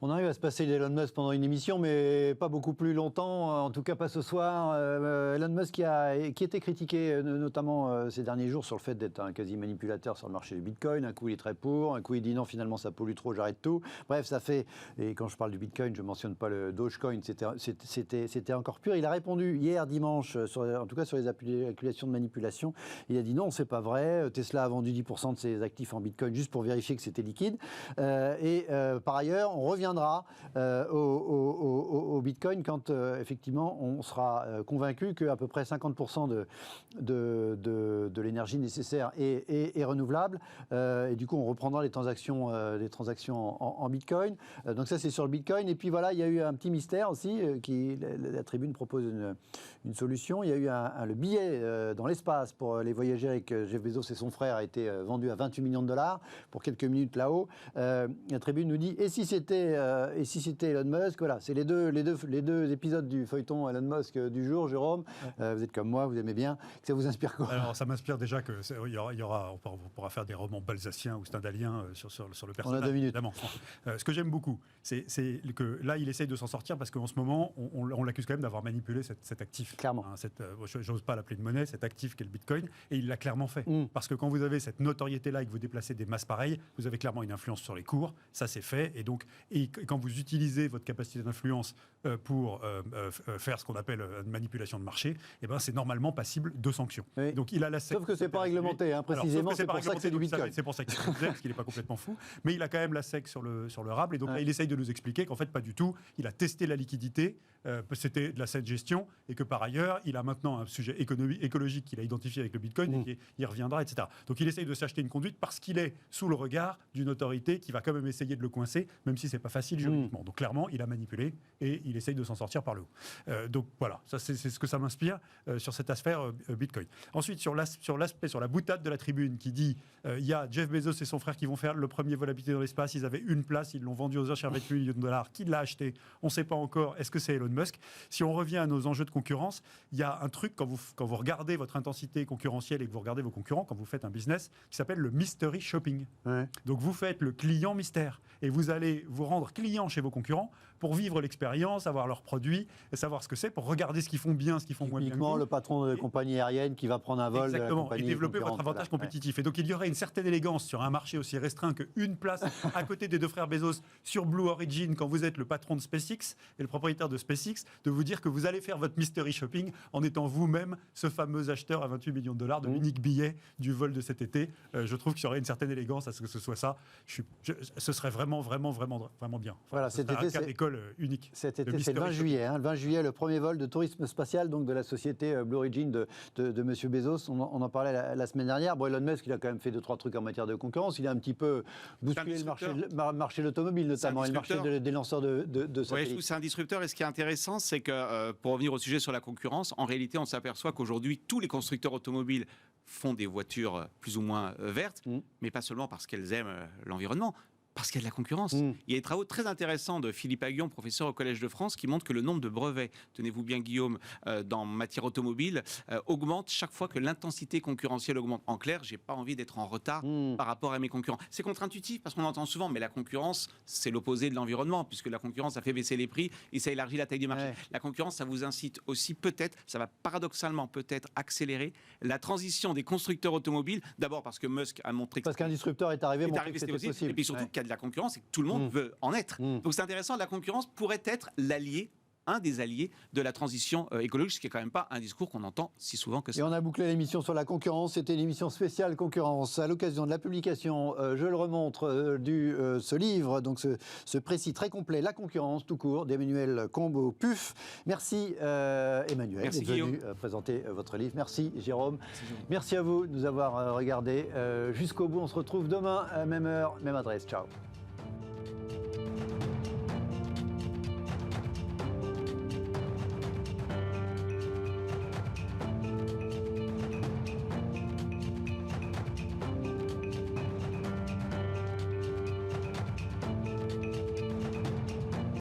On arrive à se passer d'Elon Musk pendant une émission, mais pas beaucoup plus longtemps, en tout cas pas ce soir. Elon Musk qui était critiqué notamment ces derniers jours sur le fait d'être un quasi-manipulateur sur le marché du Bitcoin. Un coup il est très pour, un coup il dit non, finalement ça pollue trop, j'arrête tout. Bref, ça fait, et quand je parle du Bitcoin, je ne mentionne pas le Dogecoin, c'était encore pur. Il a répondu hier dimanche, en tout cas sur les accusations de manipulation. Il a dit non, c'est pas vrai, Tesla a vendu 10% de ses actifs en Bitcoin juste pour vérifier que c'était liquide. Par ailleurs, on reviendra au Bitcoin quand effectivement on sera convaincu qu'à peu près 50% de l'énergie nécessaire est renouvelable, et du coup on reprendra les transactions en Bitcoin. Donc ça c'est sur le Bitcoin. Et puis voilà, il y a eu un petit mystère aussi, la Tribune propose une solution. Il y a eu le billet dans l'espace pour les voyager avec Jeff Bezos et son frère a été vendu à 28 millions de dollars pour quelques minutes là-haut. La Tribune nous dit et si c'était Elon Musk, voilà, c'est les deux épisodes du feuilleton Elon Musk du jour. Jérôme, vous êtes comme moi, vous aimez bien. Ça vous inspire quoi? Alors, ça m'inspire déjà que on pourra faire des romans balsaciens ou stendhaliens sur le personnage. On a 2 minutes. Évidemment. Ce que j'aime beaucoup, c'est que là, il essaye de s'en sortir parce qu'en ce moment, on l'accuse quand même d'avoir manipulé cet actif. Clairement. J'ose pas l'appeler de monnaie, cet actif qu'est le Bitcoin, et il l'a clairement fait. Parce que quand vous avez cette notoriété-là et que vous déplacez des masses pareilles, vous avez clairement une influence sur les cours. Ça, c'est fait. Et quand vous utilisez votre capacité d'influence pour faire ce qu'on appelle une manipulation de marché, eh ben, c'est normalement passible de sanctions. Oui. Donc il a la SEC. Sauf que c'est pas réglementé, hein, précisément. C'est pour ça que c'est du Bitcoin. C'est pour ça qu'il parce qu'il n'est pas complètement fou. Mais il a quand même la SEC sur le RAB. Et donc là, il essaye de nous expliquer qu'en fait, pas du tout. Il a testé la liquidité. C'était de la saine gestion. Et que par ailleurs, il a maintenant un sujet écologique qu'il a identifié avec le Bitcoin et qu'il reviendra, etc. Donc il essaye de s'acheter une conduite parce qu'il est sous le regard d'une autorité qui va quand même essayer de le coincer, même si c'est pas facile juridiquement. Donc clairement, il a manipulé et il essaye de s'en sortir par le haut. Donc voilà, ça c'est ce que ça m'inspire sur cette affaire Bitcoin. Ensuite, sur la boutade de la Tribune qui dit il y a Jeff Bezos et son frère qui vont faire le premier vol habité dans l'espace. Ils avaient une place, ils l'ont vendu aux enchères 28 millions de dollars. Qui l'a acheté? On ne sait pas encore. Est-ce que c'est Elon Musk? Si on revient à nos enjeux de concurrence, il y a un truc quand vous regardez votre intensité concurrentielle et que vous regardez vos concurrents, quand vous faites un business qui s'appelle le mystery shopping. Ouais. Donc vous faites le client mystère et vous allez vous rendre client chez vos concurrents pour vivre l'expérience, avoir leurs produits, et savoir ce que c'est, pour regarder ce qu'ils font bien, ce qu'ils font moins bien. Uniquement le patron de compagnie aérienne qui va prendre un vol. Exactement, et développer votre avantage compétitif. Et donc il y aurait une certaine élégance sur un marché aussi restreint qu'une place à côté des deux frères Bezos sur Blue Origin, quand vous êtes le patron de SpaceX et le propriétaire de SpaceX, de vous dire que vous allez faire votre mystery shopping en étant vous-même ce fameux acheteur à 28 millions de dollars de l'unique billet du vol de cet été. Je trouve qu'il y aurait une certaine élégance à ce que ce soit ça. Ce serait vraiment bien. Voilà, cet été, un cas d'école unique. Cet été, c'est le 20 juillet. Hein, le 20 juillet, le premier vol de tourisme spatial donc de la société Blue Origin de M. Bezos. On en parlait la semaine dernière. Bon, Elon Musk, il a quand même fait 2-3 trucs en matière de concurrence. Il a un petit peu bousculé le marché de l'automobile, notamment, et le marché des lanceurs de satellites. Oui, je trouve que c'est un disrupteur. Et ce qui est intéressant, c'est que, pour revenir au sujet sur la concurrence, en réalité, on s'aperçoit qu'aujourd'hui, tous les constructeurs automobiles font des voitures plus ou moins vertes, mais pas seulement parce qu'elles aiment l'environnement, parce qu'il y a de la concurrence. Il y a des travaux très intéressants de Philippe Aguillon, professeur au Collège de France, qui montrent que le nombre de brevets, tenez-vous bien Guillaume, dans matière automobile, augmente chaque fois que l'intensité concurrentielle augmente. En clair, j'ai pas envie d'être en retard par rapport à mes concurrents. C'est contre-intuitif parce qu'on entend souvent, mais la concurrence, c'est l'opposé de l'environnement, puisque la concurrence, ça fait baisser les prix et ça élargit la taille du marché. Ouais. La concurrence, ça vous incite aussi peut-être, ça va paradoxalement peut-être accélérer la transition des constructeurs automobiles, d'abord parce que Musk a montré que... Parce qu'un disrupteur est arrivé, montrer que c'était possible. Et puis surtout qu'il y a de la concurrence et que tout le monde veut en être. Donc c'est intéressant, la concurrence pourrait être l'allié, un des alliés de la transition écologique, ce qui n'est quand même pas un discours qu'on entend si souvent que ça. Et on a bouclé l'émission sur la concurrence. C'était une émission spéciale concurrence à l'occasion de la publication, je le remontre, ce livre, donc ce précis très complet, La concurrence tout court, d'Emmanuel Combeau-Puff. Merci Emmanuel d'être venu présenter votre livre. Merci Jérôme. Merci à vous de nous avoir regardé jusqu'au bout. On se retrouve demain, même heure, même adresse. Ciao.